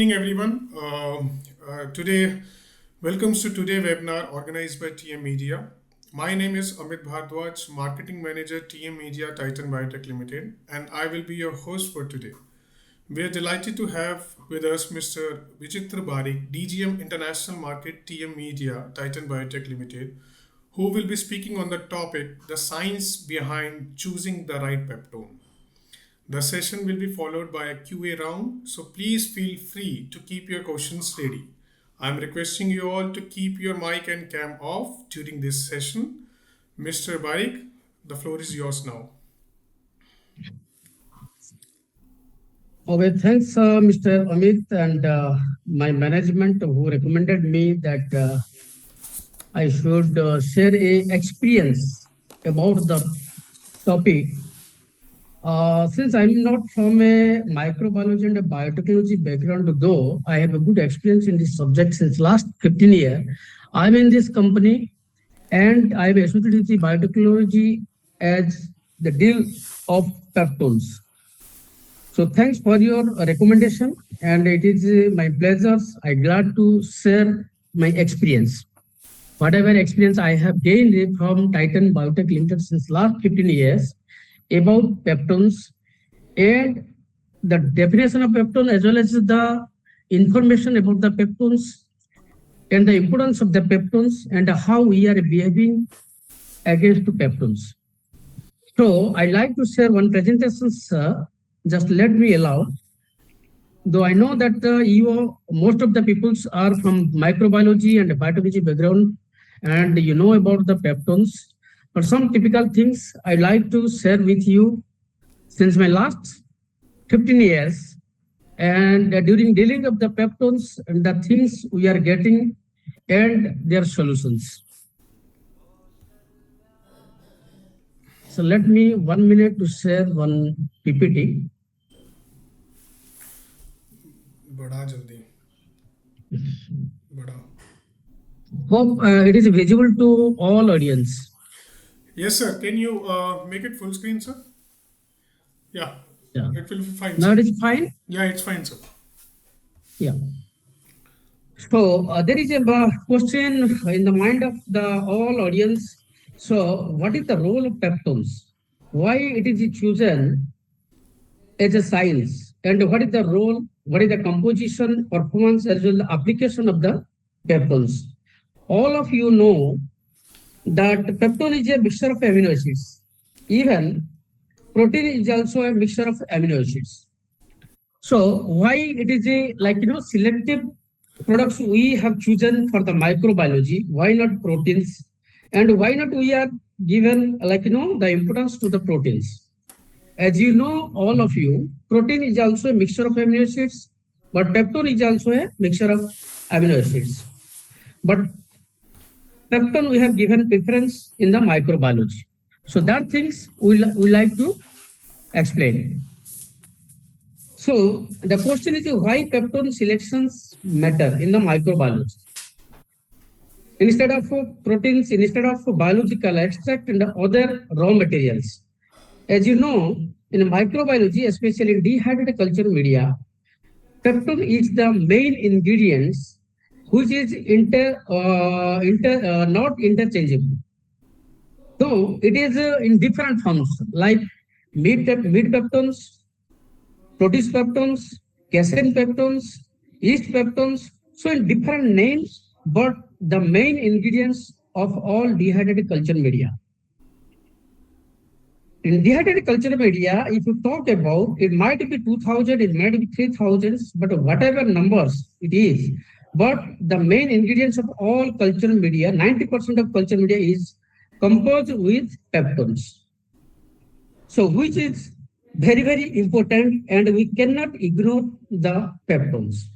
evening, everyone. Today, welcomes to today webinar organized by TM Media. My name is Amit Bhardwaj, Marketing Manager, TM Media Titan Biotech Limited, and I will be your host for today. We are delighted to have with us Mr. Bichitra Barik, DGM International Market, TM Media Titan Biotech Limited, who will be speaking on the topic the science behind choosing the right peptone. The session will be followed by a QA round, so please feel free to keep your questions ready. I'm requesting you all to keep your mic and cam off during this session. Mr. Barik, the floor is yours now. Okay, thanks, Mr. Amit, and my management who recommended me that I should share a experience about the topic. Since I'm not from a microbiology and a biotechnology background, though I have a good experience in this subject since last 15 years, I'm in this company and I'm associated with the biotechnology as the deal of peptones. So thanks for your recommendation, and it is my pleasure. I'm glad to share my experience. Whatever experience I have gained from Titan Biotech Limited since last 15 years about peptones and the definition of peptone as well as the information about the peptones and the importance of the peptones and how we are behaving against peptones. So I like to share one presentation, sir. Just let me allow. Though I know that most of the peoples are from microbiology and biotechnology background, and you know about the peptones. But some typical things I like to share with you since my last 15 years, and during dealing of the peptones and the things we are getting and their solutions. So let me 1 minute to share one PPT. बढ़ा जल्दी बढ़ा. Hope it is visible to all audience. Yes, sir. Can you make it full screen, sir? Yeah. Yeah. It will be fine. Now Sir. it is fine. Yeah, it's fine, sir. Yeah. So there is a question in the mind of the all audience. So what is the role of peptones? Why it is chosen as a science, and what is the role? What is the composition, performance, as well as the application of the peptones? All of you know that peptone is a mixture of amino acids. Even protein is also a mixture of amino acids. So why it is a selective products we have chosen for the microbiology? Why not proteins? And why not we are given the importance to the proteins? As you know, all of you, protein is also a mixture of amino acids, but peptone is also a mixture of amino acids. But peptone we have given preference in the microbiology. So that things we like to explain. So the question is why peptone selections matter in the microbiology. Instead of proteins, instead of biological extract and other raw materials. As you know, in microbiology, especially in dehydrated culture media, peptone is the main ingredients which is not interchangeable. So it is in different forms like meat peptones, protease peptones, casein peptones, yeast peptones. So in different names, but the main ingredients of all dehydrated culture media. In dehydrated culture media, if you talk about, it might be 2000, it might be 3000, but whatever numbers it is, but the main ingredients of all culture media, 90% of culture media is composed with peptones. So which is very, very important, and we cannot ignore the peptones.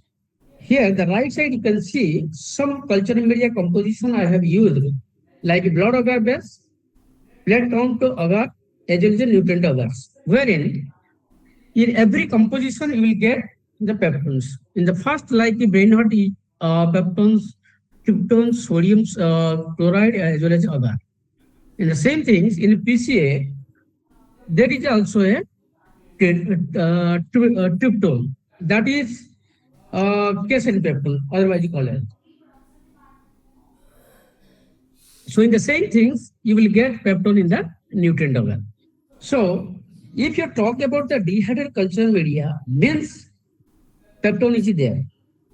Here, the right side, you can see some culture media composition I have used, like blood agar base, blood count agar, as well as nutrient agars, wherein in every composition you will get the peptones. In the first, like Brainerd, peptones, tryptone, sodium chloride, as well as agar. In the same things, in PCA, there is also a tryptone. That is casein peptone, otherwise called as. So in the same things, you will get peptone in the nutrient organ. So if you talk about the dehydrated culture media, means peptone is there.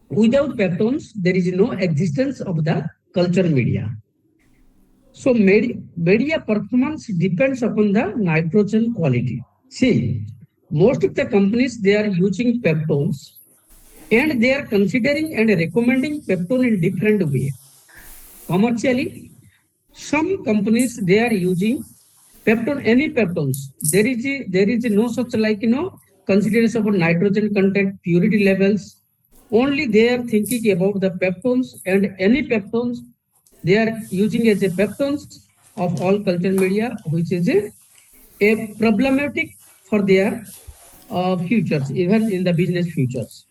Without peptones, there is no existence of the culture media. So media performance depends upon the nitrogen quality. See, most of the companies they are using peptones and they are considering and recommending peptone in different way. Commercially, some companies they are using peptone, any peptones. There is no such like consideration about nitrogen content, purity levels. Only they are thinking about the peptones and any peptones they are using as a peptones of all culture media, which is a problematic for their futures, even in the business futures.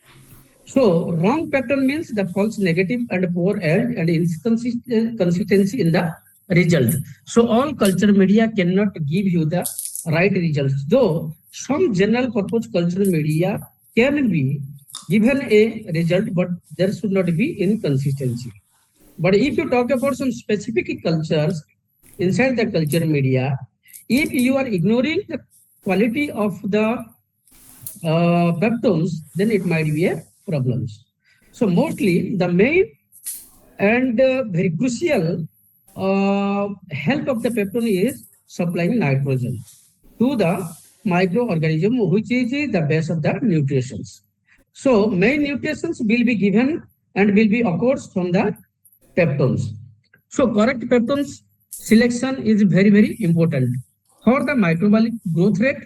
So wrong pattern means the false negative and poor health and inconsistency in the result. So all culture media cannot give you the right results. Though some general purpose cultural media can be given a result, but there should not be inconsistency. But if you talk about some specific cultures inside the culture media, if you are ignoring the quality of the peptones, then it might be a problems. So mostly the main and very crucial help of the peptone is supplying nitrogen to the microorganism, which is the base of the nutritions. So main nutritions will be given and will be occurs from the peptones. So correct peptones selection is very, very important for the microbial growth rate,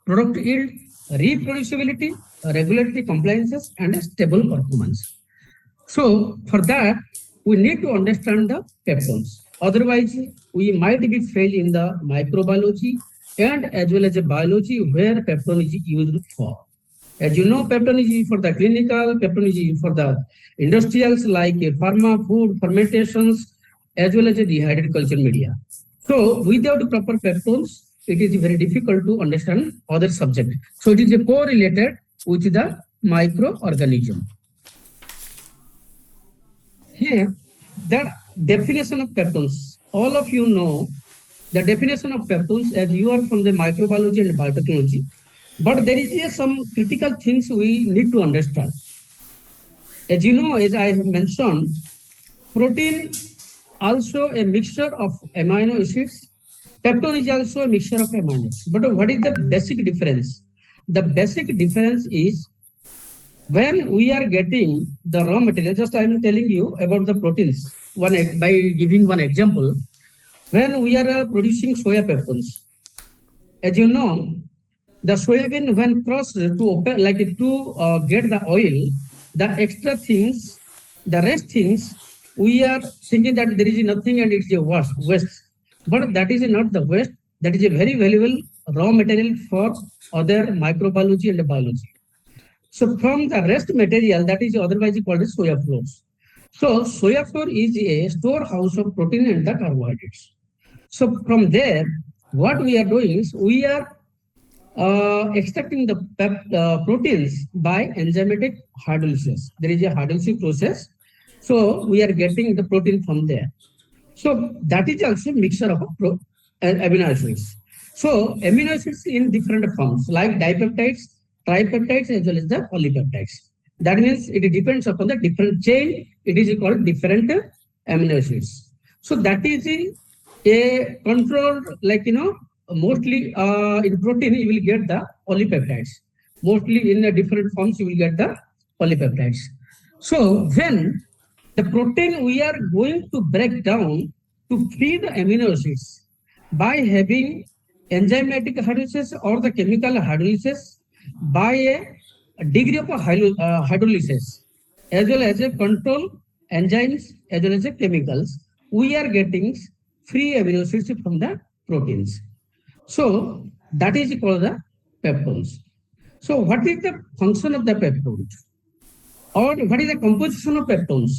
product yield, reproducibility, regulatory compliances, and stable performance. So for that, we need to understand the peptones. Otherwise, we might be fail in the microbiology and as well as the biology where peptone is used for. As you know, peptone is used for the clinical, peptone is used for the industrials like pharma, food, fermentations, as well as the dehydrated culture media. So without proper peptones, it is very difficult to understand other subject. So it is a correlated with the microorganism. Here, the definition of peptones. All of you know the definition of peptones as you are from the microbiology and biotechnology. But there is some critical things we need to understand. As you know, as I have mentioned, protein also a mixture of amino acids. Peptone is also a mixture of amino acids. But what is the basic difference? The basic difference is when we are getting the raw material, just I am telling you about the proteins. By giving one example, when we are producing soya peptones, as you know, the soybean when crossed to open like to get the oil, the extra things, the rest things, we are thinking that there is nothing and it's a waste. But that is not the waste. That is a very valuable raw material for other microbiology and biology. So from the rest material that is otherwise called as soya flours. So soya flour is a storehouse of protein and the carbohydrates. So from there, what we are doing is we are extracting the proteins by enzymatic hydrolysis. There is a hydrolysis process. So we are getting the protein from there. So that is also mixture of amino acids. So amino acids in different forms like dipeptides, tripeptides as well as the polypeptides. That means it depends upon the different chain. It is called different amino acids. So that is a controlled mostly in protein you will get the polypeptides. Mostly in the different forms you will get the polypeptides. So when the protein we are going to break down to feed the amino acids by having enzymatic hydrolysis or the chemical hydrolysis by a degree of hydrolysis as well as a control enzymes as well as chemicals, we are getting free amino acids from the proteins. So that is called the peptones. So what is the function of the peptones? Or what is the composition of peptones?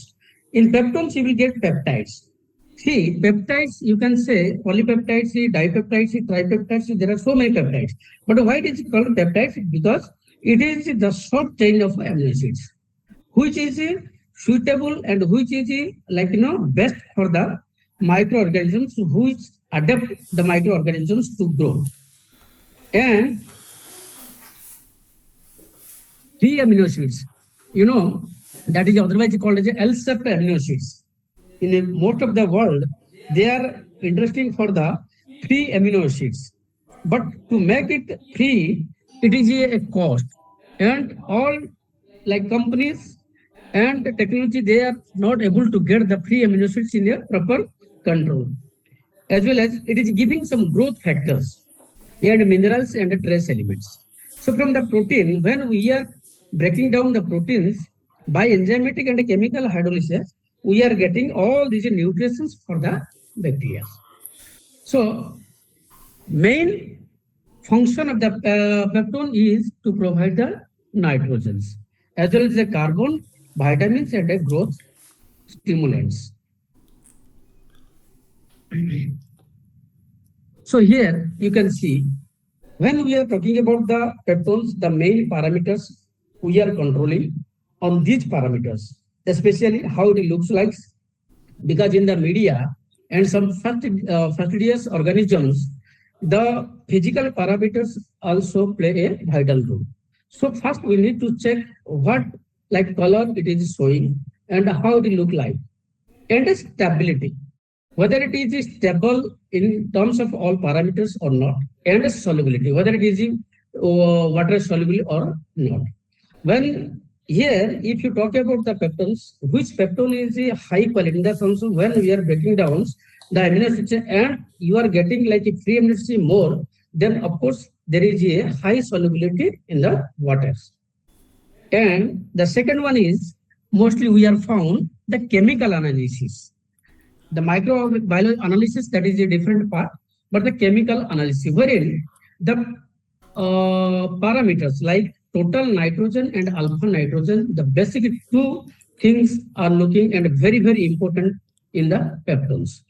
In peptones, you will get peptides. See, peptides, you can say polypeptides, dipeptides, tripeptides, there are so many peptides. But why it is called peptides? Because it is the short chain of amino acids. which is suitable and which is best for the microorganisms which adapt the microorganisms to grow. And three amino acids, you know, that is otherwise called as L-shaped amino acids. In most of the world, they are interesting for the three amino acids. But to make it three, it is a cost. And all like companies and the technology, they are not able to get the three amino acids in a proper control. As well as it is giving some growth factors and minerals and trace elements. So from the protein, when we are breaking down the proteins by enzymatic and chemical hydrolysis, we are getting all these nutrients for the bacteria. So main function of the peptone is to provide the nitrogens as well as the carbon, vitamins and the growth stimulants. So here you can see when we are talking about the peptones, the main parameters we are controlling on these parameters, especially how it looks like, because in the media and some fastidious organisms, the physical parameters also play a vital role. So first we need to check what like color it is showing and how it look like, and stability, whether it is stable in terms of all parameters or not, and solubility, whether it is in water soluble or not. When here, if you talk about the peptones, which peptone is a high quality, in the sense of when we are breaking down the amino acids and you are getting like a free amino acid more, then of course there is a high solubility in the waters. And the second one is mostly we are found the chemical analysis. The microbiology analysis, that is a different part, but the chemical analysis, wherein the parameters like total nitrogen and alpha nitrogen, the basic two things are looking and very, very important in the peptones.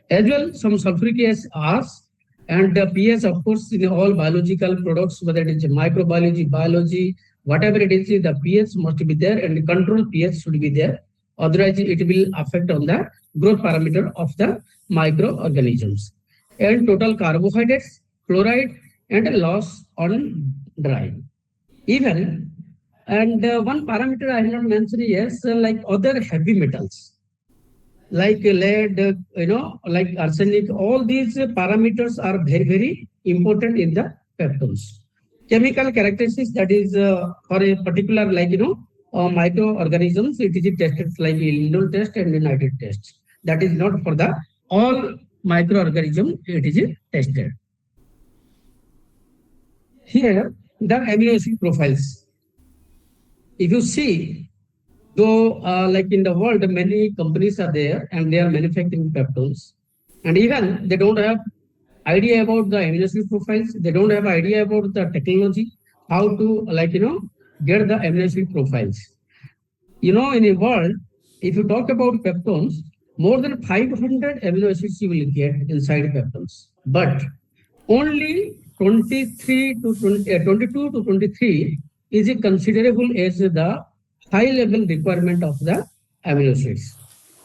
As well, some sulfuric acid and the pH, of course, in all biological products, whether it is microbiology, biology, whatever it is, the pH must be there and the control pH should be there. Otherwise, it will affect on the growth parameter of the microorganisms. And total carbohydrates, chloride, and loss on dry. Even, and one parameter I have not mentioned is like other heavy metals, like lead, like arsenic, all these parameters are very, very important in the peptones. Chemical characteristics, that is for a particular, microorganisms, it is tested like Lindol test and nitrate test. That is not for the all microorganism, it is tested. Here, the amino acid profiles. If you see, though, like in the world, many companies are there and they are manufacturing peptones, and even they don't have idea about the amino acid profiles. They don't have idea about the technology, how to get the amino acid profiles. In a world, if you talk about peptones, more than 500 amino acids you will get inside peptones, but only 23 to 20, 22 to 23 is a considerable as the high level requirement of the amino acids.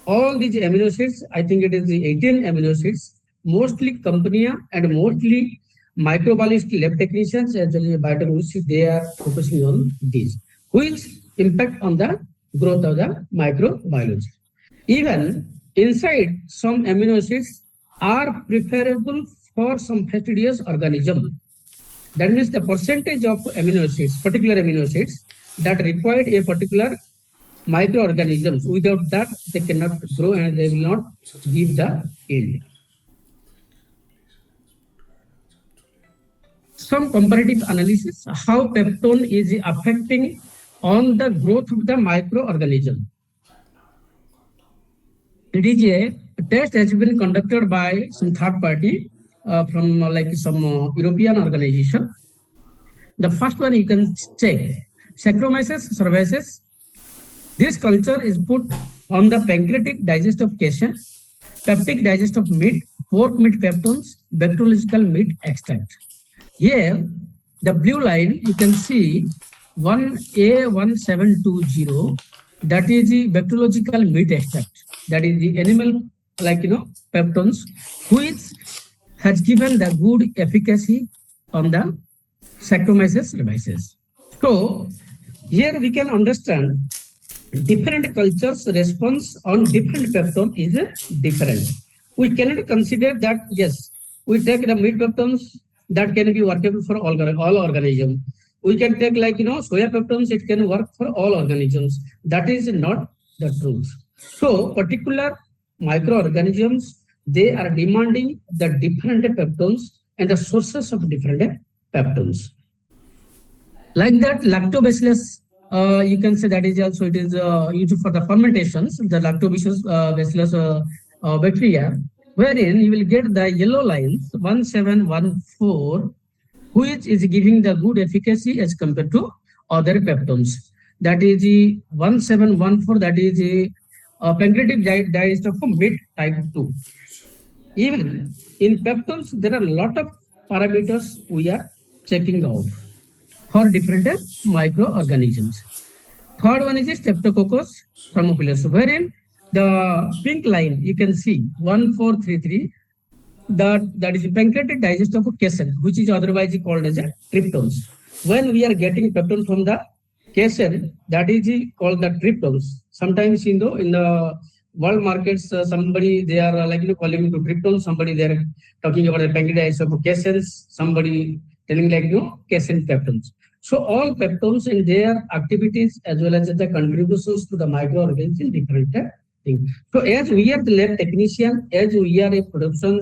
All these amino acids, I think it is the 18 amino acids, mostly company and mostly microbiologist lab technicians as well as biotechnologists, they are focusing on these, which impact on the growth of the microbiology. Even inside some amino acids are preferable for some fastidious organism. That means the percentage of amino acids, particular amino acids that required a particular microorganisms. Without that, they cannot grow and they will not give the yield. Some comparative analysis, how peptone is affecting on the growth of the microorganism. It is a test has been conducted by some third party from like some European organization. The first one you can check, Saccharomyces cerevisiae. This culture is put on the pancreatic digest of casein, peptic digest of meat, pork meat peptones, bacteriological meat extract. Here, the blue line, you can see 1A1720, that is the bacteriological meat extract, that is the animal, peptones, which has given the good efficacy on the Saccharomyces cerevisiae. So here we can understand different cultures' response on different peptone is different. We cannot consider that, yes, we take the meat peptones that can be workable for all organisms. We can take soya peptones, it can work for all organisms. That is not the truth. So particular microorganisms, they are demanding the different peptones and the sources of different peptones. Like that, lactobacillus, you can say that is also it is used for the fermentations, the lactobacillus bacillus bacteria, wherein you will get the yellow lines 1714, which is giving the good efficacy as compared to other peptones. That is the 1714, that is the pancreatic digest of meat type 2. Even in peptones, there are a lot of parameters we are checking out for different microorganisms. Third one is a Streptococcus thermophilus, wherein the pink line you can see 1433, that is the pancreatic digest of casein, which is otherwise called as a tryptones. When we are getting peptone from the casein, that is called the tryptones. Sometimes in the world markets, somebody they are calling to tryptones, somebody they are talking about the pancreatic digest of casein, somebody telling casein peptones. So all peptones and their activities as well as the contributions to the microorganisms in different things. So as we are the lab technician, as we are a production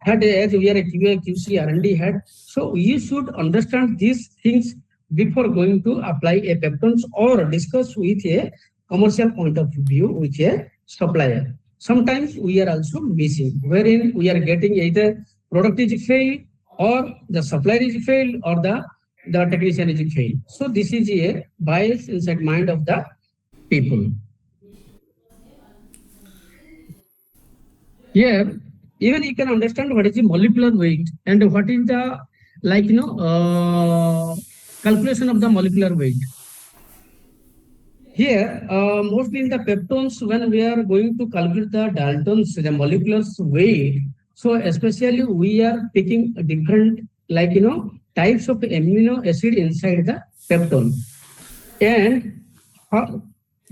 head, as we are a QA, QC, R&D head, so you should understand these things before going to apply a peptones or discuss with a commercial point of view with a supplier. Sometimes we are also missing, wherein we are getting either product is failed or the supplier is failed or the technician is failed. So this is a bias inside mind of the people. Here, even you can understand what is the molecular weight and what is the calculation of the molecular weight. Here, mostly in the peptones, when we are going to calculate the Dalton's, the molecular weight, so especially we are taking different types of amino acid inside the peptone and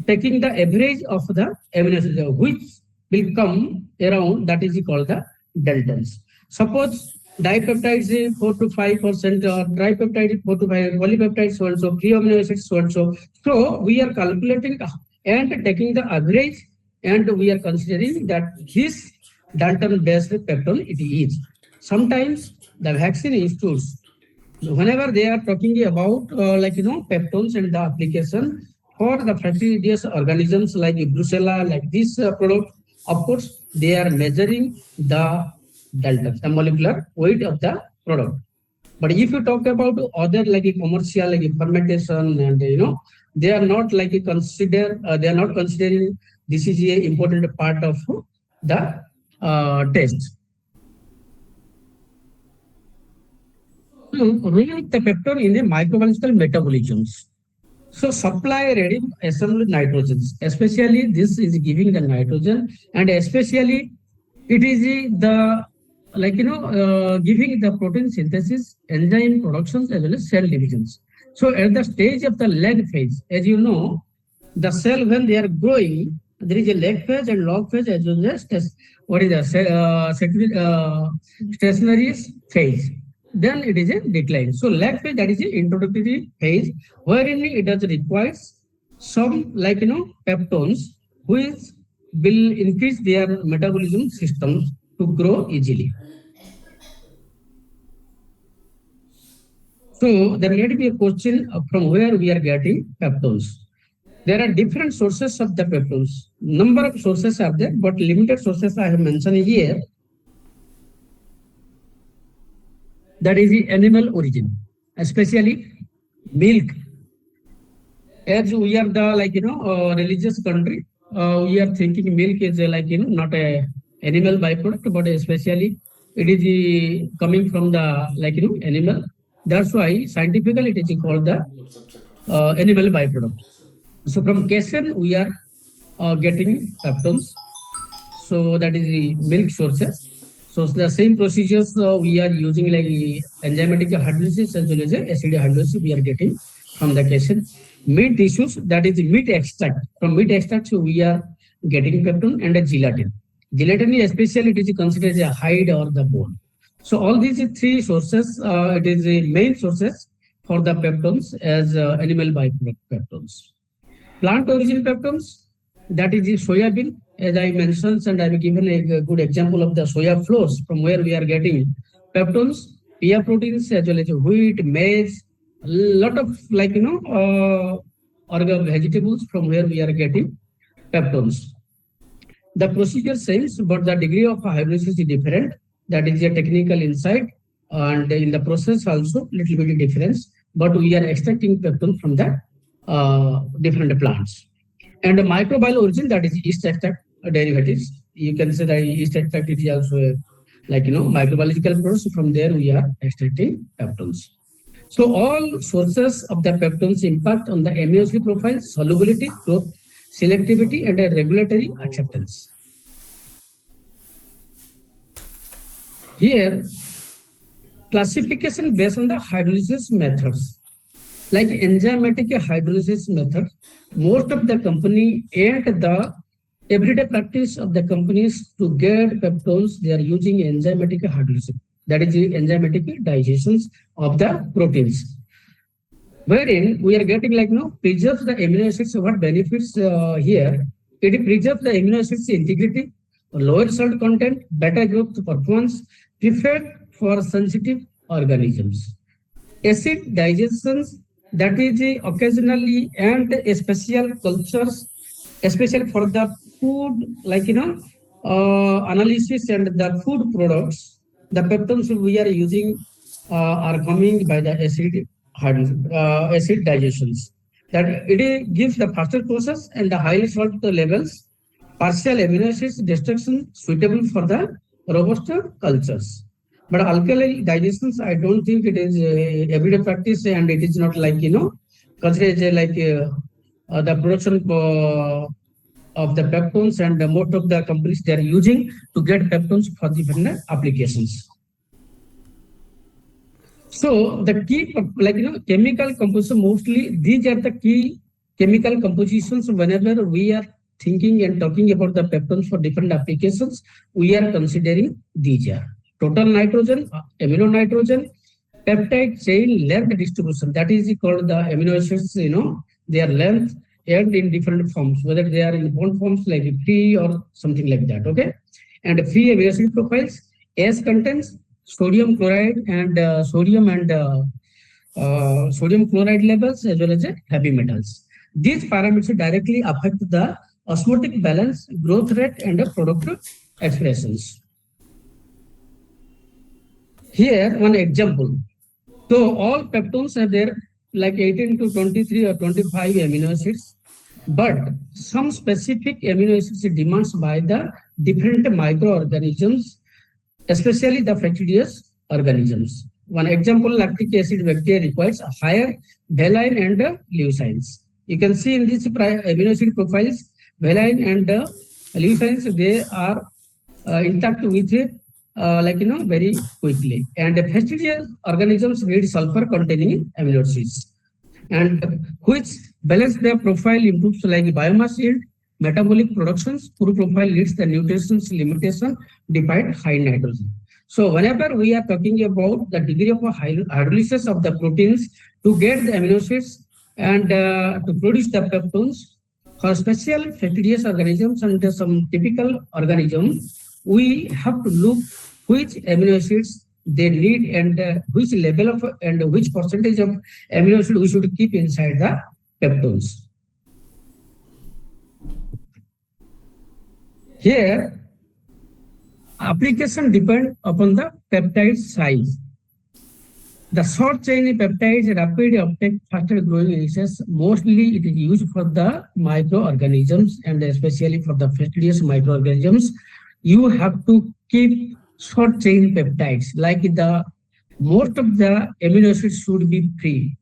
taking the average of the amino acid, which will come around, that is called the Daltons. Suppose dipeptides is 4 to 5%, or tripeptide is 4 to 5, polypeptides so and so, three amino acids so and so. So we are calculating and taking the average, and we are considering that this Dalton based peptone it is. Sometimes the vaccine institutes, whenever they are talking about peptones and the application for the fastidious organisms like Brucella, like this product, of course they are measuring the delta, the molecular weight of the product. But if you talk about other like a commercial like a fermentation, and they are not they are not considering this is a important part of the test. Role of the peptone in the microbiological metabolisms. So supply ready assembled nitrogens, especially this is giving the nitrogen, and especially it is the giving the protein synthesis, enzyme productions as well as cell divisions. So at the stage of the lag phase, as you know, the cell when they are growing, there is a lag phase and log phase as well as what is the stationary phase. Then it is a decline. So lag phase, that is the introductory phase, wherein it does requires some peptones which will increase their metabolism systems to grow easily. So there may be a question from where we are getting peptones. There are different sources of the peptones. Number of sources are there, but limited sources I have mentioned here. That is the animal origin, especially milk. As we are the religious country, we are thinking milk is not a animal byproduct, but especially it is coming from the animal. That's why scientifically it is called the animal byproduct. So from casein, we are getting peptones. So that is the milk sources. So the same procedures we are using like enzymatic hydrolysis as well as acid hydrolysis we are getting from the casein. Meat tissues, that is the meat extract. From meat extract, so we are getting peptone and a gelatin. Gelatin is especially it is considered as a hide or the bone. So all these three sources, it is the main sources for the peptones as animal byproduct peptones. Plant origin peptones, that is the soybean, as I mentioned, and I've given a good example of the soya flours from where we are getting peptones, pea proteins, as well as wheat, maize, a lot of organ vegetables from where we are getting peptones. The procedure same, but the degree of hydrolysis is different. That is a technical insight, and in the process also little bit difference. But we are extracting peptone from the different plants. And the microbial origin, that is yeast extract derivatives. You can say that yeast extract is also microbiological process. From there we are extracting peptones. So all sources of the peptones impact on the amino acid profile, solubility, growth, selectivity, and a regulatory acceptance. Here, classification based on the hydrolysis methods. Like enzymatic hydrolysis method, most of the company and the everyday practice of the companies to get peptones, they are using enzymatic hydrolysis. That is the enzymatic digestions of the proteins. Wherein we are getting preserves the amino acids. What benefits here? It preserves the amino acids integrity, lower salt content, better growth performance, preferred for sensitive organisms. Acid digestions, that is occasionally and special cultures, especially for the food, analysis and the food products, the peptones we are using are coming by the acid digestions. That it gives the faster process and the high salt levels, partial amino acids destruction suitable for the robuster cultures. But alkali digestions, I don't think it is everyday practice, and it is not considered the production of the peptones, and most of the companies they are using to get peptones for different applications. So the key, chemical composition, mostly these are the key chemical compositions. Whenever we are thinking and talking about the peptones for different applications, we are considering these are total nitrogen, amino nitrogen, peptide chain length distribution. That is called the amino acids, their length and in different forms, whether they are in bond forms like free or something like that. Okay. And free amino acid profiles, S contents, sodium chloride and sodium chloride levels as well as heavy metals. These parameters directly affect the osmotic balance, growth rate, and product expressions. Here, one example. So all peptones are there like 18 to 23 or 25 amino acids, but some specific amino acids demands by the different microorganisms, especially the factitious organisms. One example, lactic acid bacteria requires a higher valine and leucines. You can see in these amino acid profiles, valine and leucines, they are intact with very quickly. And fastidious organisms need sulfur containing amino acids, and which balance their profile improves like biomass yield, metabolic productions. Poor profile leads the nutrition's limitation despite high nitrogen. So whenever we are talking about the degree of hydrolysis of the proteins to get the amino acids and to produce the peptones, for special fastidious organisms and some typical organisms, we have to look which amino acids they need and which level of and which percentage of amino acid we should keep inside the peptones. Here, application depend upon the peptide size. The short chain peptides, rapid uptake, faster growing instances, mostly it is used for the microorganisms and especially for the fastidious microorganisms. You have to keep short chain peptides, like the most of the amino acids should be free.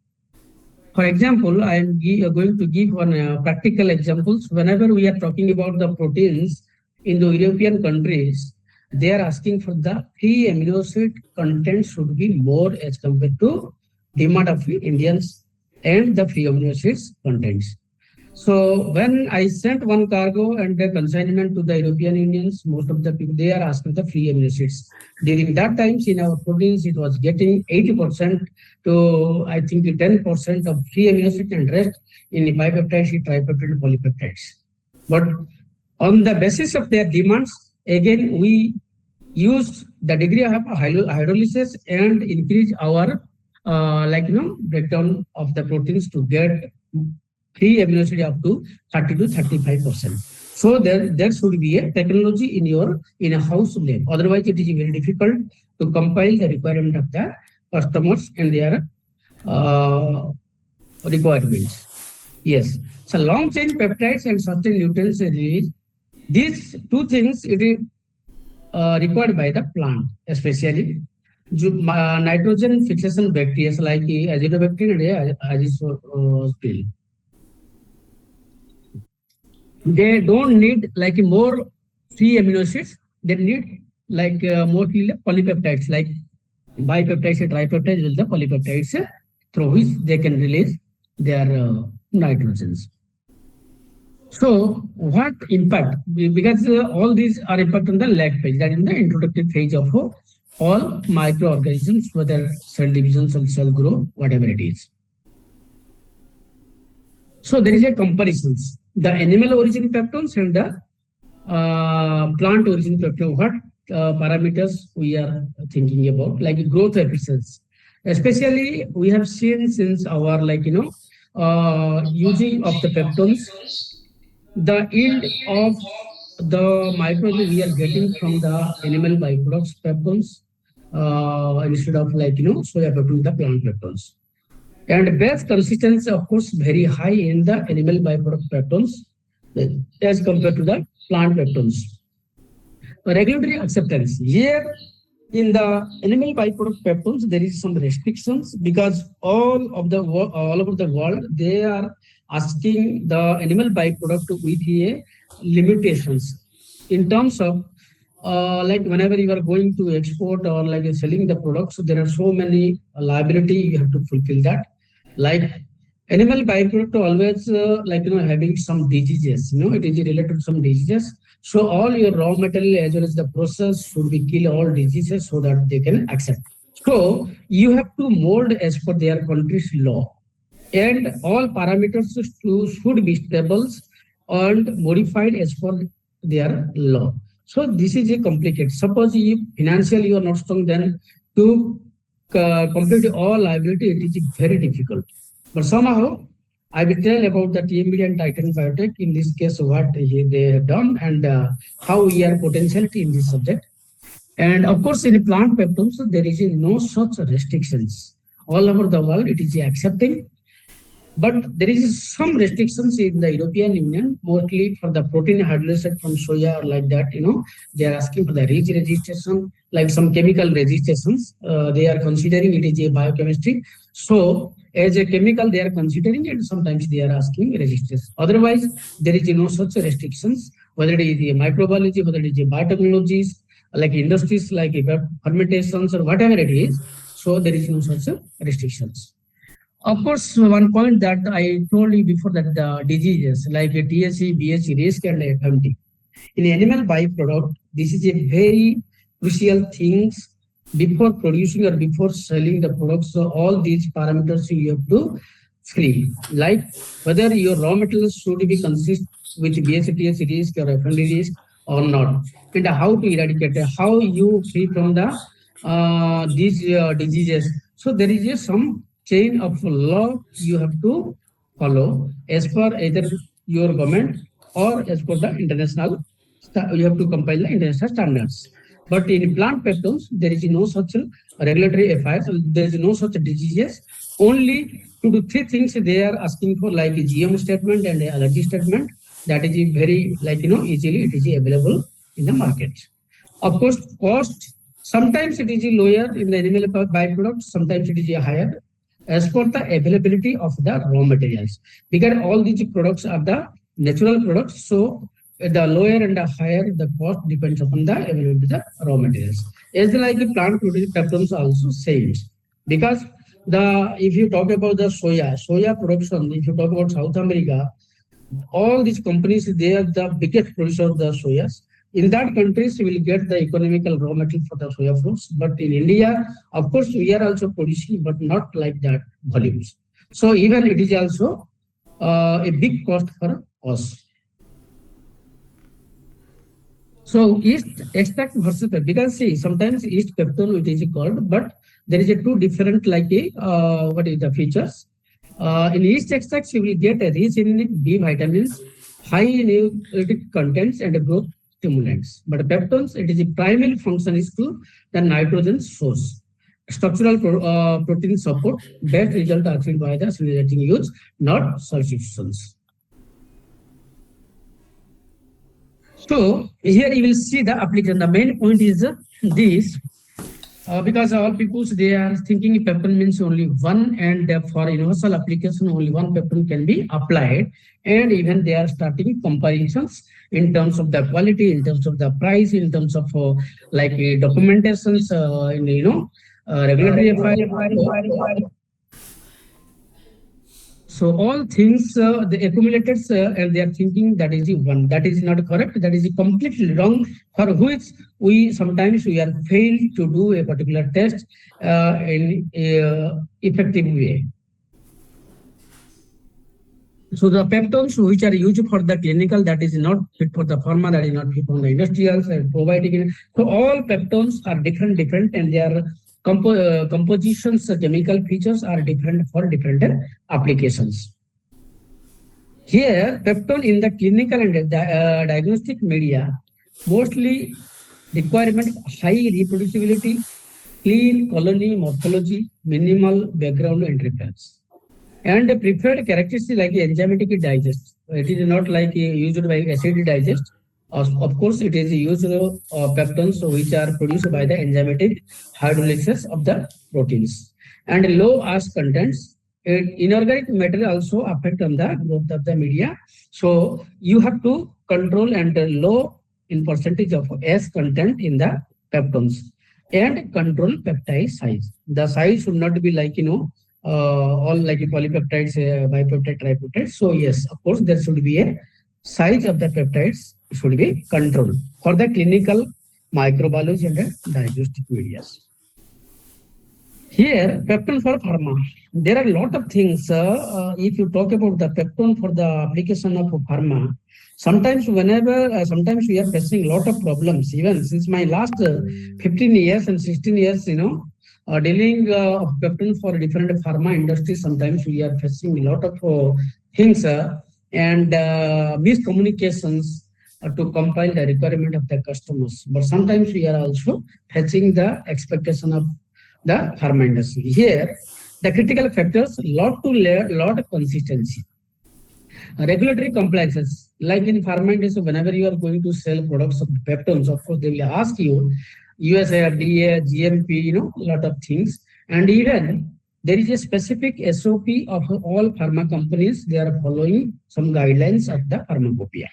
For example, I am going to give one practical examples. Whenever we are talking about the proteins in the European countries, they are asking for the free amino acid content should be more as compared to demand of the Indians and the free amino acids contents. So when I sent one cargo and the consignment to the European Unions, most of the people they are asking the free amino acids. During that times in our proteins, it was getting 80% to I think 10% of free amino acid and rest in bipeptides, tripeptide, polypeptides. But on the basis of their demands, again we use the degree of hydrolysis and increase our breakdown of the proteins to get free amino acid up to 30 to 35%. So there should be a technology in a house lab. Otherwise, it is very difficult to compile the requirement of the customers and their uh, requirements. Yes. So long chain peptides and certain nutrients release. These two things it is required by the plant, especially nitrogen fixation bacteria like azotobacter and azospil. They don't need like more free amino acids. They need like mostly polypeptides like bipeptides and tripeptides with the polypeptides through which they can release their nitrogens. So what impact? Because all these are impact on the lag phase, that is the introductory phase of all microorganisms, whether cell divisions or cell growth, whatever it is. So there is a comparisons. The animal origin peptones and the plant origin peptone. What parameters we are thinking about, like growth efficiency. Especially we have seen since our using of the peptones, the yield of the microorganism we are getting from the animal byproducts peptones instead of soya peptone, the plant peptones. And base consistency, of course, very high in the animal byproduct peptones as compared to the plant peptones. Regulatory acceptance. Here in the animal byproduct peptones, there is some restrictions because all over the world they are asking the animal byproduct with a limitations in terms of like whenever you are going to export or like selling the products, there are so many liability you have to fulfill that. Like animal byproduct always having some diseases, it is related to some diseases. So all your raw material as well as the process should be kill all diseases so that they can accept. So you have to mold as per their country's law, and all parameters should be stable and modified as per their law. So this is a complicated. Suppose if financially you are not strong, then to complete all liability, it is very difficult. But somehow I will tell about the TMBD and Titan Biotech in this case, what they have done and how we are potentiality in this subject. And of course, in plant peptones, there is no such restrictions. All over the world, it is accepting. But there is some restrictions in the European Union, mostly for the protein hydrolysis from soya or like that. They are asking for the REACH registration, like some chemical registrations. They are considering it is a biochemistry. So as a chemical, they are considering it. Sometimes they are asking registration. Otherwise, there is no such restrictions. Whether it is a microbiology, whether it is a biotechnologies, like industries, like fermentations or whatever it is. So there is no such restrictions. Of course, one point that I told you before that the diseases like TSE, BSE, risk and FMT. In animal byproduct, this is a very crucial things before producing or before selling the products. So all these parameters you have to screen, like whether your raw materials should be consist with BSE, TSE risk or FMT risk or not, and how to eradicate, how you free from the these diseases. So there is some chain of law you have to follow as per either your government or as per the international, you have to compile the international standards. But in plant peptones, there is no such regulatory affairs, there is no such diseases. Only 2 to 3 things they are asking for, like a GM statement and allergy statement. That is very easily it is available in the market. Of course, cost sometimes it is lower in the animal byproduct, sometimes it is higher. as for the availability of the raw materials. Because all these products are the natural products, so the lower and the higher the cost depends upon the availability of the raw materials. As like the plant produced peptones also same. Because the if you talk about the soya production, if you talk about South America, all these companies they are the biggest producer of the soyas. In that countries, we will get the economical raw material for the soya fruits. But in India, of course, we are also producing, but not like that volumes. So even it is also a big cost for us. So yeast extract versus because see sometimes yeast peptone it is called, but there is a two different like a what is the features. In yeast extracts you will get a rich in B vitamins, high in nutritic contents and growth stimulants. But peptones it is the primary function is to the nitrogen source. Structural protein support best result are achieved by the stimulating use, not substitutions. So here you will see the application. The main point is this because all people they are thinking peptone means only one, and for universal application only one peptone can be applied, and even they are starting comparisons in terms of the quality, in terms of the price, in terms of like documentations, in regulatory affairs. So all things the accumulated and they are thinking that is the one. That is not correct. That is completely wrong. For which we sometimes we are failed to do a particular test in a effective way. So the peptones which are used for the clinical, that is not fit for the pharma, that is not fit for the industrials and providing. So all peptones are different, and their compositions, chemical features are different for different applications. Here, peptone in the clinical and diagnostic media mostly requirement high reproducibility, clean colony morphology, minimal background interference. And the preferred characteristic like enzymatic digest. It is not like used by acid digest. Of course, it is used peptones which are produced by the enzymatic hydrolysis of the proteins. And low ash contents. Inorganic matter also affect on the growth of the media. So you have to control and low in percentage of S content in the peptones and control peptide size. The size should not be like all like polypeptides, bipeptide, tripeptides. So yes, of course, there should be a size of the peptides should be controlled for the clinical microbiology and diagnostic medias. Here, peptone for pharma. There are a lot of things. If you talk about the peptone for the application of pharma, sometimes we are facing a lot of problems. Even since my last 15 years and 16 years, dealing of peptone for different pharma industries, sometimes we are facing a lot of things and miscommunications to compile the requirement of the customers. But sometimes we are also facing the expectation of the pharma industry. Here, the critical factors, lot of consistency. Regulatory compliances, like in pharma industry, whenever you are going to sell products of peptones, of course, they will ask you USA, FDA, GMP, a lot of things. And even there is a specific SOP of all pharma companies. They are following some guidelines of the pharmacopoeia.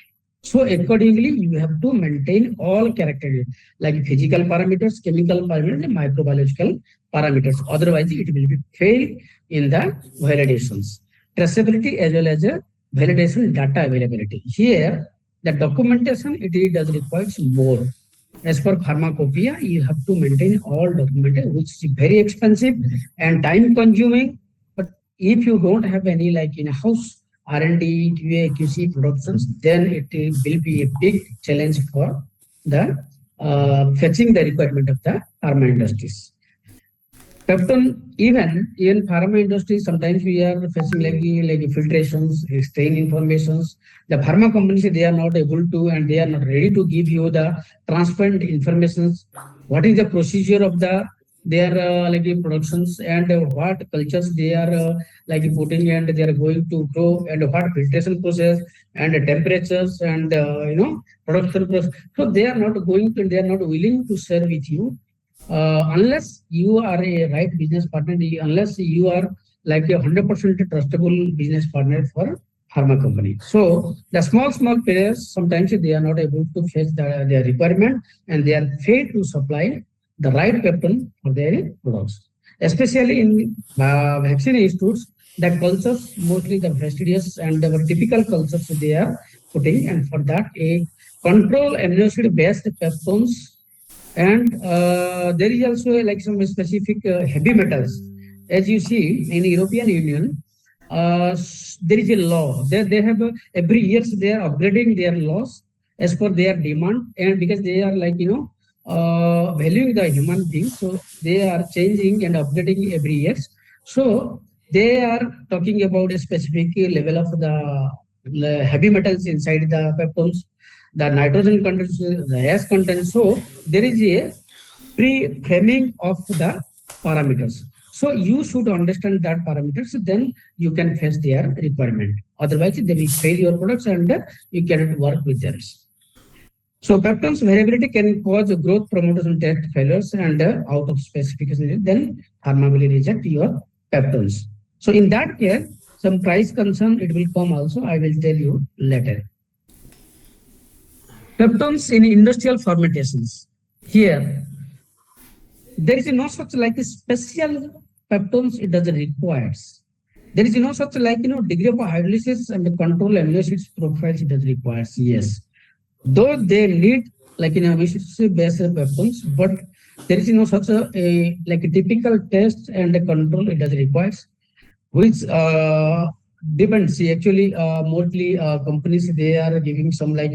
So accordingly, you have to maintain all characteristics like physical parameters, chemical parameters, and microbiological parameters. Otherwise, it will be fail in the validations. Traceability as well as validation data availability. Here, the documentation it does require more. As per pharmacopoeia, you have to maintain all documentation, which is very expensive and time consuming. But if you don't have any like in-house R&D, QA, QC productions, then it will be a big challenge for the fetching the requirement of the pharma industries. Peptone, even pharma industry, sometimes we are facing like filtrations, strain informations. The pharma companies they are not able to and they are not ready to give you the transparent informations. What is the procedure of their like productions and what cultures they are like putting and they are going to grow and what filtration process and temperatures and production process. So they are not going to, they are not willing to share with you unless you are a right business partner, unless you are like a 100% trustable business partner for pharma company. So the small players sometimes they are not able to face their requirement and they are failed to supply the right peptone for their products. Especially in vaccine institutes, that cultures mostly the fastidious and the typical cultures they are putting, and for that a control amino acid based peptones, and there is also like some specific heavy metals. As you see in European Union, there is a law. They have every year they are upgrading their laws as per their demand, and because they are like valuing the human being, so they are changing and upgrading every year. So they are talking about a specific level of the heavy metals inside the peptones, the nitrogen content, the gas content. So there is a pre-framing of the parameters. So you should understand that parameters, then you can face their requirement. Otherwise, they will fail your products and you cannot work with them. So peptones variability can cause growth promoters and test failures and out of specification. Then pharma will reject your peptones. So in that case, some price concern it will come also. I will tell you later. Peptones in industrial fermentations. Here, there is no such like a special peptones it doesn't requires. There is no such like degree of hydrolysis and the control amino acids profiles it does requires. Yes, though they need like amino acid based peptones, but there is no such a like a typical test and the control it does requires, which depends. See, actually, mostly companies they are giving some like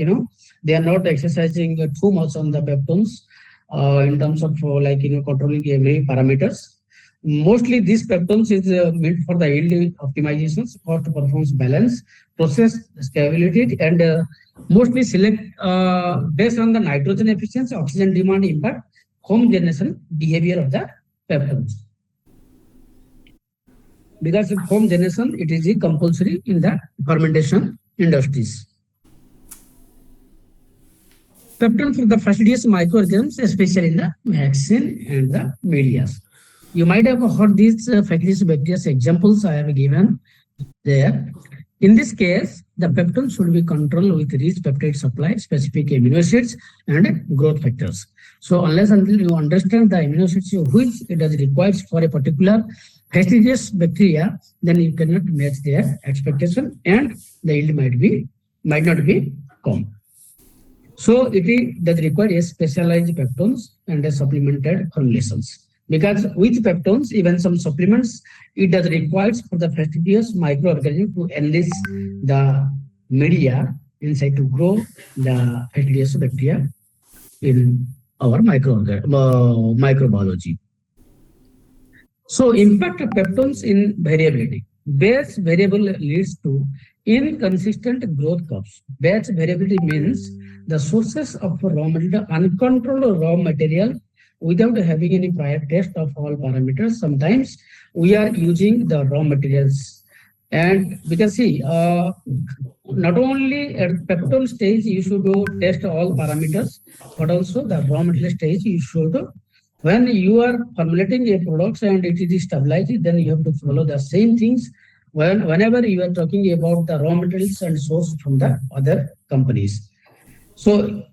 they are not exercising too much on the peptones in terms of like controlling every parameters. Mostly these peptones is meant for the yield optimizations, cost performance balance, process scalability, and mostly select based on the nitrogen efficiency, oxygen demand impact, home generation behavior of the peptones. Because of home generation, it is compulsory in the fermentation industries. Peptone for the fastidious microorganisms, especially in the vaccine and the media. You might have heard these fastidious bacteria examples I have given there. In this case, the peptone should be controlled with rich peptide supply, specific amino acids, and growth factors. So unless until you understand the amino acids which it is required for a particular fastidious bacteria, then you cannot match their expectation, and the yield might not be come. So it does require a specialized peptones and a supplemented formulations. Because with peptones, even some supplements, it does requires for the fastidious microorganism to enrich the media inside to grow the fastidious bacteria in our microbiology. So impact of peptones in variability. Batch variable leads to inconsistent growth curves. Batch variability means the sources of raw material, uncontrolled raw material without having any prior test of all parameters. Sometimes we are using the raw materials, and because see, not only at peptone stage you should test all parameters, but also the raw material stage you should. When you are formulating a product and it is stabilized, then you have to follow the same things. Whenever you are talking about the raw materials and source from the other companies. So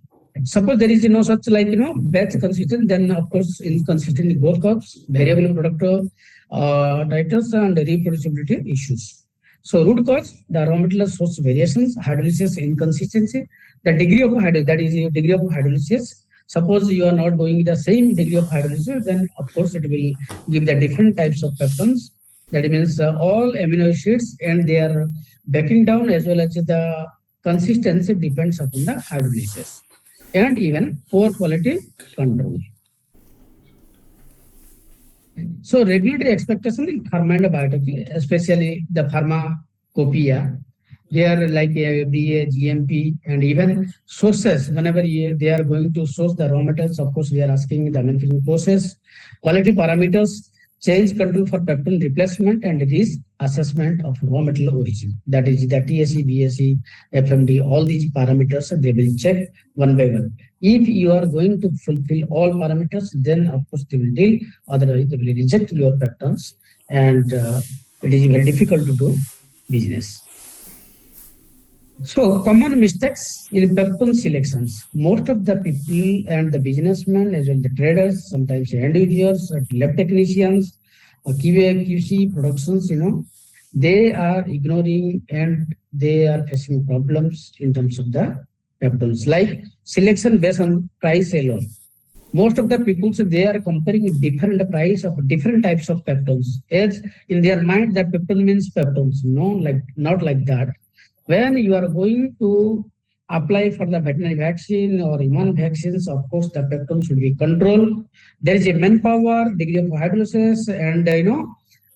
suppose there is no such like batch consistent, then of course inconsistent growth curves, variable product titles, and reproducibility issues. So root cause, the raw material source variations, hydrolysis inconsistency, the degree of hydrolysis, that is your degree of hydrolysis. Suppose you are not doing the same degree of hydrolysis, then of course it will give the different types of peptones. That means all amino acids and their breaking down as well as the consistency depends upon the hydrolysis, and even poor quality control. So regulatory expectation in pharma and biotech, especially the pharmacopoeia, they are like FDA, GMP, and even sources. Whenever they are going to source the raw materials, of course, we are asking the manufacturing process, quality parameters, change control for peptide replacement, and risk assessment of raw material origin. That is the TSE, BSE, FMD, all these parameters they will check one by one. If you are going to fulfill all parameters, then of course they will deal. Otherwise, they will reject your peptones, and it is very difficult to do business. So, common mistakes in Peptone selections. Most of the people and the businessmen, as well the traders, sometimes end users, lab technicians, QA, QC, productions, they are ignoring and they are facing problems in terms of the Peptones, like selection based on price alone. Most of the people, so they are comparing different price of different types of peptones. As in their mind, that peptone means peptones. No, like not like that. When you are going to apply for the veterinary vaccine or human vaccines, of course, the peptone should be controlled. There is a manpower, degree of hydrolysis, and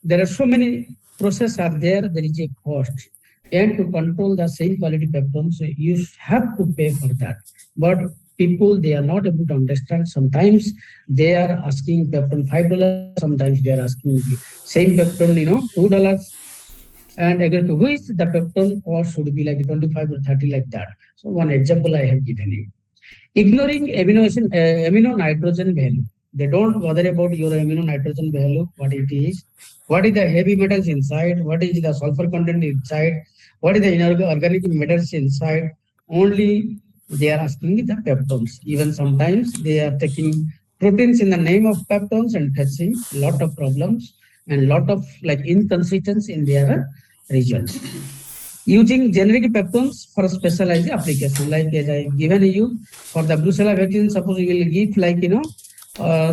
there are so many processes are there. There is a cost, and to control the same quality peptones, you have to pay for that. But people they are not able to understand. Sometimes they are asking peptone $5. Sometimes they are asking the same peptone, $2 and again to which the peptone cost should be like 25 or 30 like that. So one example I have given you. Ignoring amino nitrogen value. They don't bother about your amino nitrogen value, what it is, what is the heavy metals inside, what is the sulfur content inside, what is the organic metals inside. Only they are asking the peptones. Even sometimes they are taking proteins in the name of peptones and facing lot of problems and lot of like inconsistency in their results. Using generic peptones for specialized application, like as I given you for the Brucella vaccine, suppose you will give like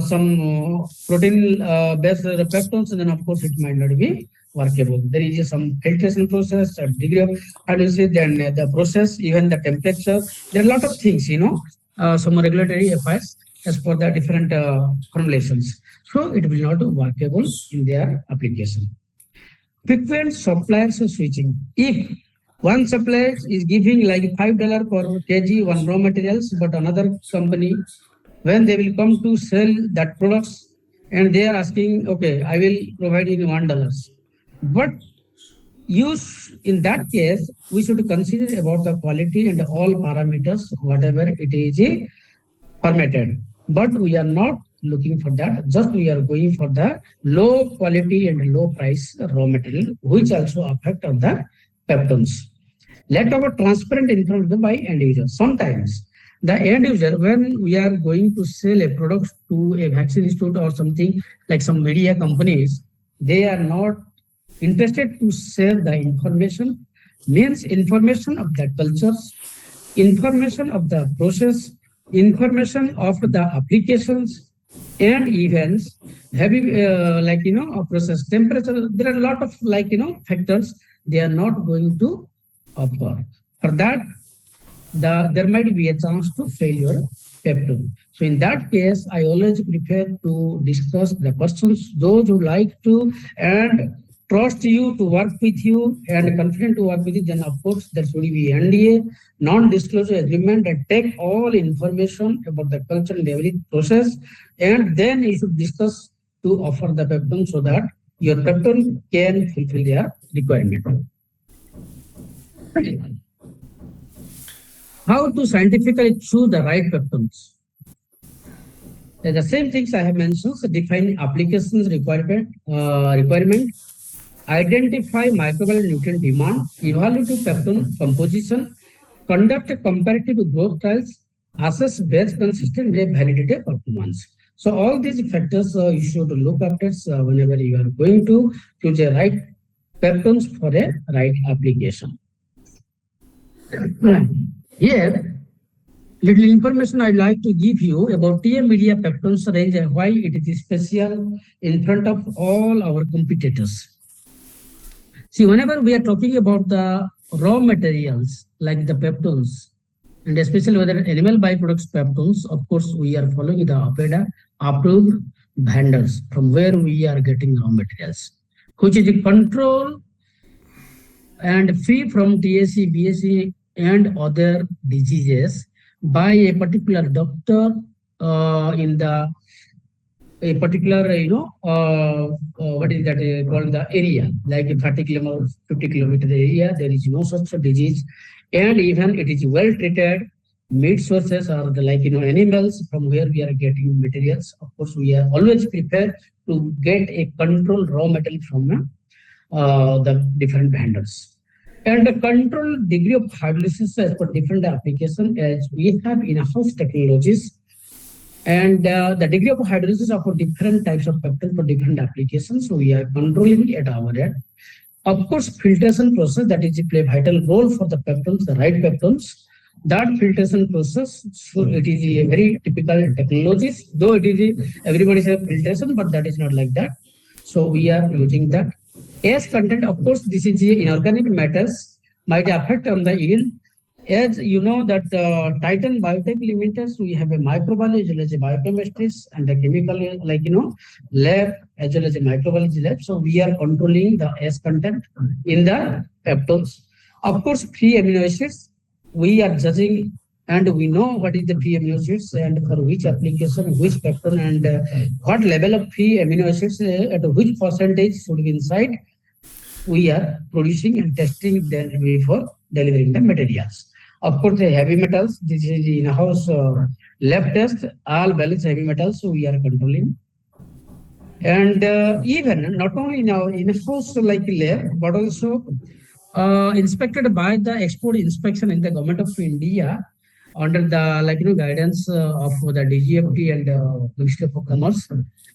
some protein based peptones, and then of course it might not be workable. There is some filtration process, a degree of hydrolysis, then the process, even the temperature. There are a lot of things, some regulatory affairs as for the different formulations. So it will not be workable in their application. Frequent suppliers switching. If one supplier is giving like $5 per kg one raw materials, but another company, when they will come to sell that products, and they are asking, okay, I will provide you $1. But use in that case, we should consider about the quality and all parameters, whatever it is permitted. But we are not looking for that. Just we are going for the low quality and low price raw material, which also affect on the peptones. Lack of transparent information by end user. Sometimes the end user, when we are going to sell a product to a vaccine institute or something like some media companies, they are not interested to share the information, means information of the cultures, information of the process, information of the applications and events, heavy process temperature. There are a lot of factors they are not going to offer. For that, there might be a chance to fail your peptone. So in that case, I always prefer to discuss the persons, those who like to and trust you to work with you and confident to work with you, then of course there should be NDA, non-disclosure agreement, and take all information about the culture and every process, and then you should discuss to offer the peptone so that your peptone can fulfill their requirement. How to scientifically choose the right peptones? The same things I have mentioned. So define applications requirement, identify microbial nutrient demand, evaluate peptone composition, conduct a comparative growth trials, assess best consistent validated performance. So all these factors you should look after whenever you are going to choose a right peptones for a right application. Here, little information I'd like to give you about TM Media Peptones range and why it is special in front of all our competitors. See, whenever we are talking about the raw materials like the peptones, and especially whether animal byproducts peptones, of course, we are following the APEDA approved vendors from where we are getting raw materials, which is a control and free from TSC, BSC, and other diseases by a particular doctor in the a particular what is that called the area, like 30 kilometer 50 kilometer area, there is no such disease, and even it is well treated. Meat sources are the animals from where we are getting materials. Of course, we are always prepared to get a controlled raw material from the different vendors. And the control degree of hydrolysis as per different application, as we have in-house technologies, and the degree of hydrolysis of different types of peptides for different applications. So we are controlling at our end. Of course, filtration process, that is play vital role for the peptones, the right peptones. That filtration process, so it is a very typical technologies, though it is everybody says filtration, but that is not like that. So we are using that. As content, of course, this is inorganic matters might affect on the yield. As you know that Titan Biotech Limited, we have a microbiology as well as a biochemistry and a chemical lab as well as a microbiology lab. So we are controlling the S content in the peptones. Of course, free amino acids we are judging, and we know what is the free amino acids and for which application, which peptone, and what level of free amino acids at which percentage should be inside. We are producing and testing them before delivering the materials. Of course, the heavy metals, this is in-house lab test, all balanced heavy metals, so we are controlling. And even not only in our in-house like lab, but also inspected by the export inspection in the government of India under the guidance of the DGFT and Ministry of Commerce.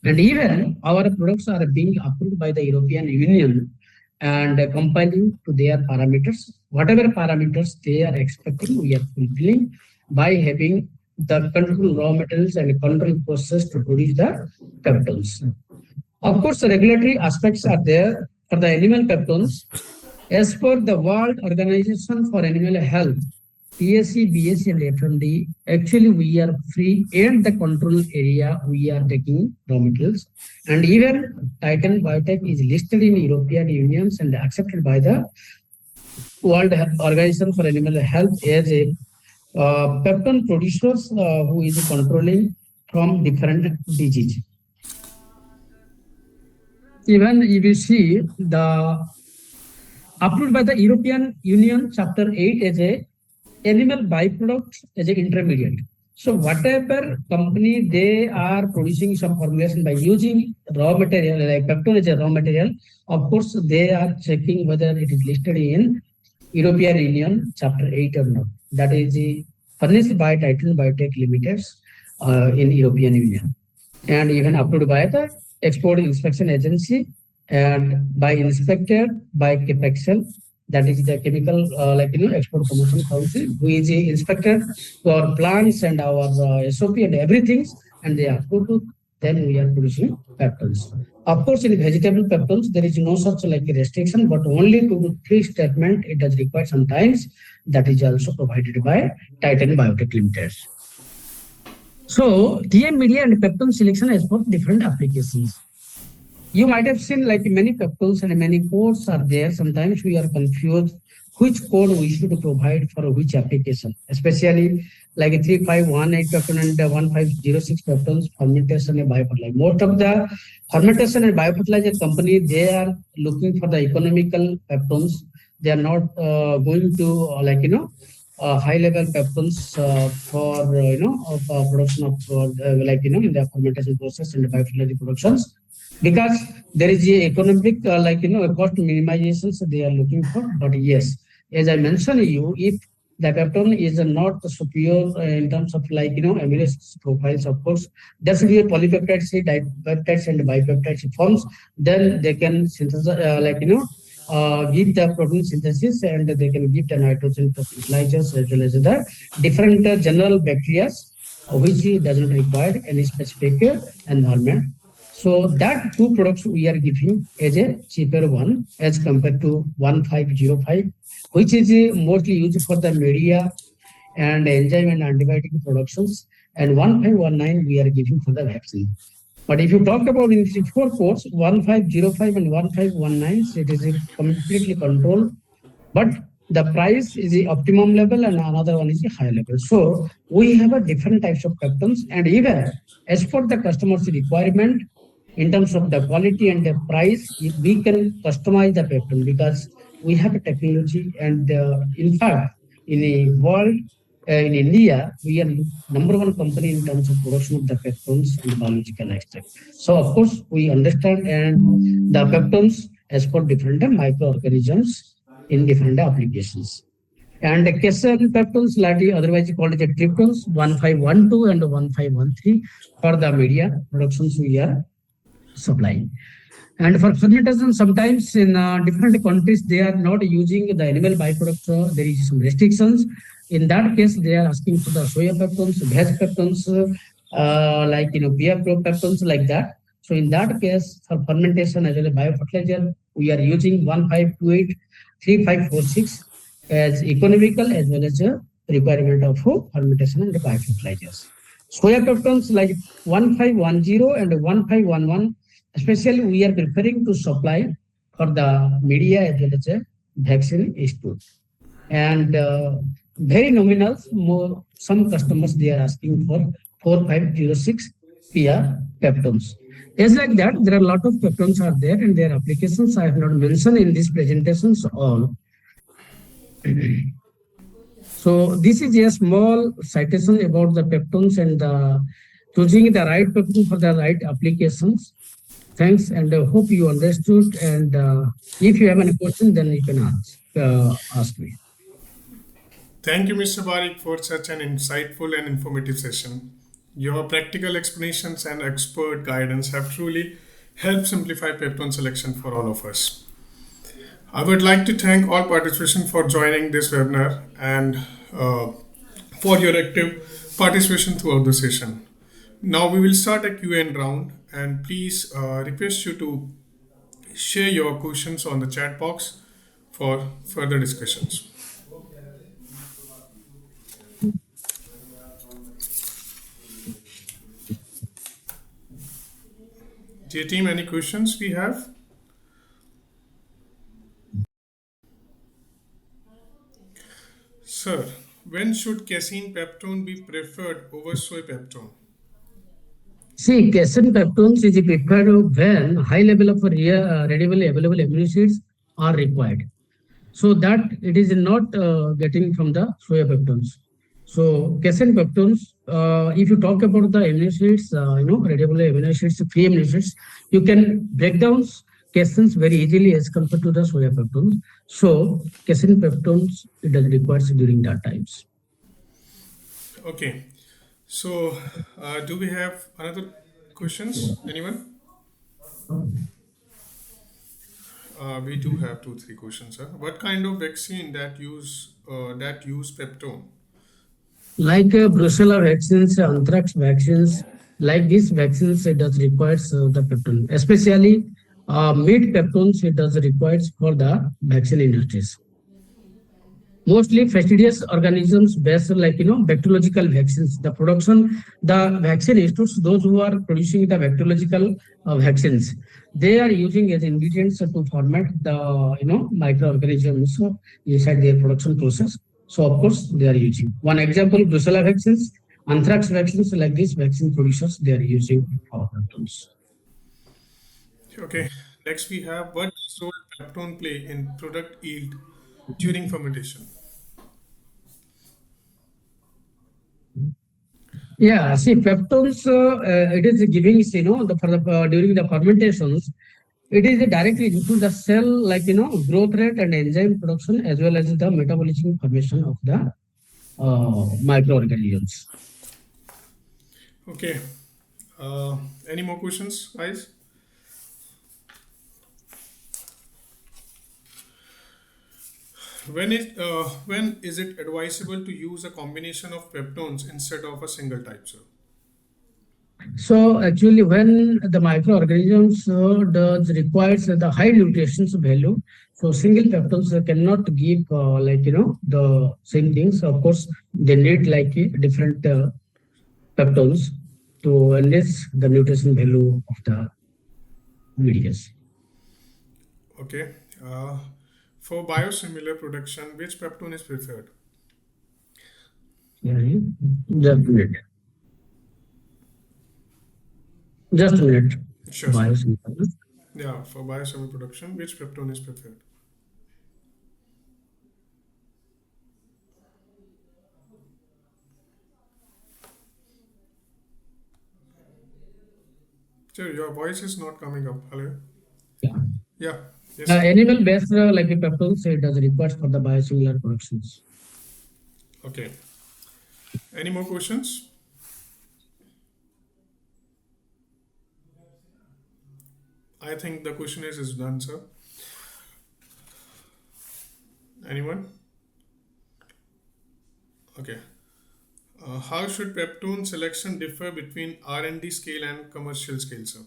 And even our products are being approved by the European Union and compiling to their parameters. Whatever parameters they are expecting, we are fulfilling by having the control raw materials and control process to produce the peptones. Of course, the regulatory aspects are there for the animal peptones. As per the World Organization for Animal Health, TSC, BSC, and FMD, actually we are free and the control area we are taking raw materials. And even Titan Biotech is listed in European Unions and accepted by the World Organization for Animal Health as a peptone producers who is controlling from different disease. Even if you see the approved by the European Union Chapter 8 as a animal byproducts as an intermediate. So whatever company they are producing some formulation by using raw material like peptone as a raw material, of course they are checking whether it is listed in European Union Chapter 8 or not. That is furnished by Titan Biotech Limited in European Union, and even approved by the Export Inspection Agency and by inspected by CAPEXL, that is the chemical export promotion council, who is inspected to our plants and our SOP and everything, and they approve to then we are producing peptones. Of course, in vegetable peptones, there is no such like restriction, but only 2 to 3 statement it does require sometimes. That is also provided by Titan Biotech Limited. So, TM media and peptone selection is for different applications. You might have seen like many peptones and many codes are there. Sometimes we are confused which code we should provide for which application, especially like 3518 peptone and 1506 peptones, fermentation and biofertilizer. Most of the fermentation and biofertilizer company, they are looking for the economical peptones. They are not going to high level peptones for production of in the fermentation process and the biofertilizer productions, because there is a economic cost minimization so they are looking for. But yes, as I mentioned you, if the peptone is not superior in terms of amino acid profiles, of course there should be a polypeptide, say dipeptides and bipeptides forms, then they can synthesize give the protein synthesis, and they can give the nitrogen fertilizers as well as the different general bacteria which does not require any specific environment. So that 2 products we are giving as a cheaper one as compared to 1505, which is mostly used for the media and enzyme and antibiotic productions, and 1519 we are giving for the vaccine. But if you talk about in the 4 codes, 1505 and 1519, it is completely controlled, but the price is the optimum level and another one is the high level. So we have a different types of peptones, and even as for the customer's requirement, in terms of the quality and the price, we can customize the peptone because we have a technology. And in fact, in the world, in India, we are number 1 company in terms of production of the peptones and biological extract. So of course, we understand and the peptones as per different microorganisms in different applications. And the casein peptones, otherwise called as triptones, 1512 and 1513 for the media productions we are supplying. And for fermentation, sometimes in different countries, they are not using the animal byproducts. There is some restrictions. In that case, they are asking for the soya peptones, veg peptones, beer peptones like that. So in that case, for fermentation as well as biofertilizer, we are using 1528 3546 as economical as well as a requirement of fermentation and biofertilizers. Soya peptones like 1510 and 1511, especially we are preferring to supply for the media as well as a vaccine institute. And very nominal, more some customers they are asking for 4506 PR peptones. As like that, there are a lot of peptones are there and their applications I have not mentioned in these presentations all. So this is a small citation about the peptones and choosing the right peptone for the right applications. Thanks, and hope you understood. And if you have any question, then you can ask me. Thank you, Mr. Barik, for such an insightful and informative session. Your practical explanations and expert guidance have truly helped simplify peptone selection for all of us. I would like to thank all participants for joining this webinar and for your active participation throughout the session. Now we will start a Q&A round, and please request you to share your questions on the chat box for further discussions. Dear team, any questions we have? Sir, when should casein peptone be preferred over soy peptone? See, casein peptones is prepared when high level of readily available amino acids are required. So that it is not getting from the soya peptones. So casein peptones, if you talk about the amino acids, readable amino acids, free amino acids, you can break down caseins very easily as compared to the soya peptones. So casein peptones it does requires during that times. Okay, so do we have another questions? Anyone? We do have two, three questions, sir. What kind of vaccine that use Peptone? Like Brucella vaccines, anthrax vaccines, like these vaccines, it does requires the peptone, especially meat peptones, it does requires for the vaccine industries. Mostly fastidious organisms based like bacteriological vaccines. The production, the vaccine institutes, those who are producing the bacteriological vaccines, they are using as ingredients to format the microorganisms inside their production process. So of course they are using. One example, Brucella vaccines, anthrax vaccines, like these vaccine producers, they are using our peptones. Okay, next we have what role Peptone play in product yield during fermentation? Yeah, see, peptones, it is giving, for the during the fermentations, it is directly into the cell, like growth rate and enzyme production, as well as the metabolism formation of the microorganisms. Okay, any more questions, guys? When is it advisable to use a combination of peptones instead of a single type, sir? So actually, when the microorganisms does requires the high nutritions value, so single peptones cannot give the same things. Of course, they need like different peptones to enrich the nutrition value of the medias. Okay. For biosimilar production, which peptone is preferred? Yeah, just a minute. Just a minute. Sure, sir. Biosimilar. Yeah, for biosimilar production, which peptone is preferred? Sir, your voice is not coming up. Hello? Yeah. Yeah. Yes, sir. Animal-based like a peptone, so it does requires for the biosimilar productions. Okay. Any more questions? I think the question is done, sir. Anyone? Okay. How should peptone selection differ between R&D scale and commercial scale, sir?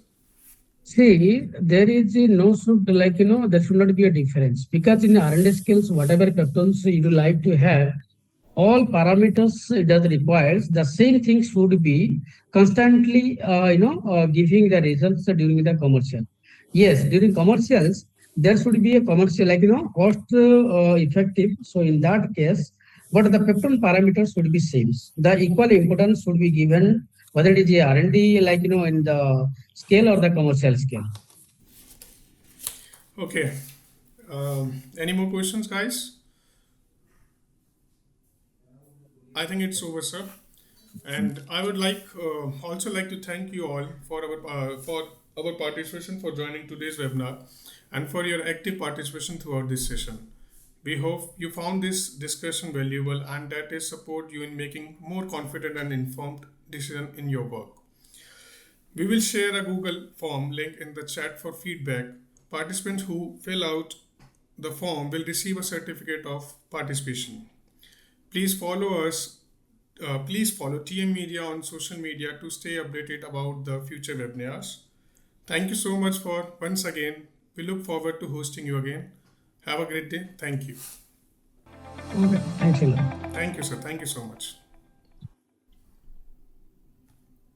See, there is a no should like there should not be a difference because in R&D skills, whatever peptones you would like to have, all parameters it does requires the same thing should be constantly giving the results during the commercial. Yes, during commercials there should be a commercial like cost effective. So in that case, but the peptone parameters should be same. The equal importance should be given whether it is a R&D like in the scale or the commercial scale. Okay. Any more questions, guys? I think it's over, sir. And I would also like to thank you all for our participation, for joining today's webinar, and for your active participation throughout this session. We hope you found this discussion valuable and that it support you in making more confident and informed decision in your work. We will share a Google form link in the chat for feedback. Participants who fill out the form will receive a certificate of participation. Please follow us. Please follow TM Media on social media to stay updated about the future webinars. Thank you so much for once again. We look forward to hosting you again. Have a great day. Thank you. Okay, thanks a lot. Thank you, sir. Thank you so much.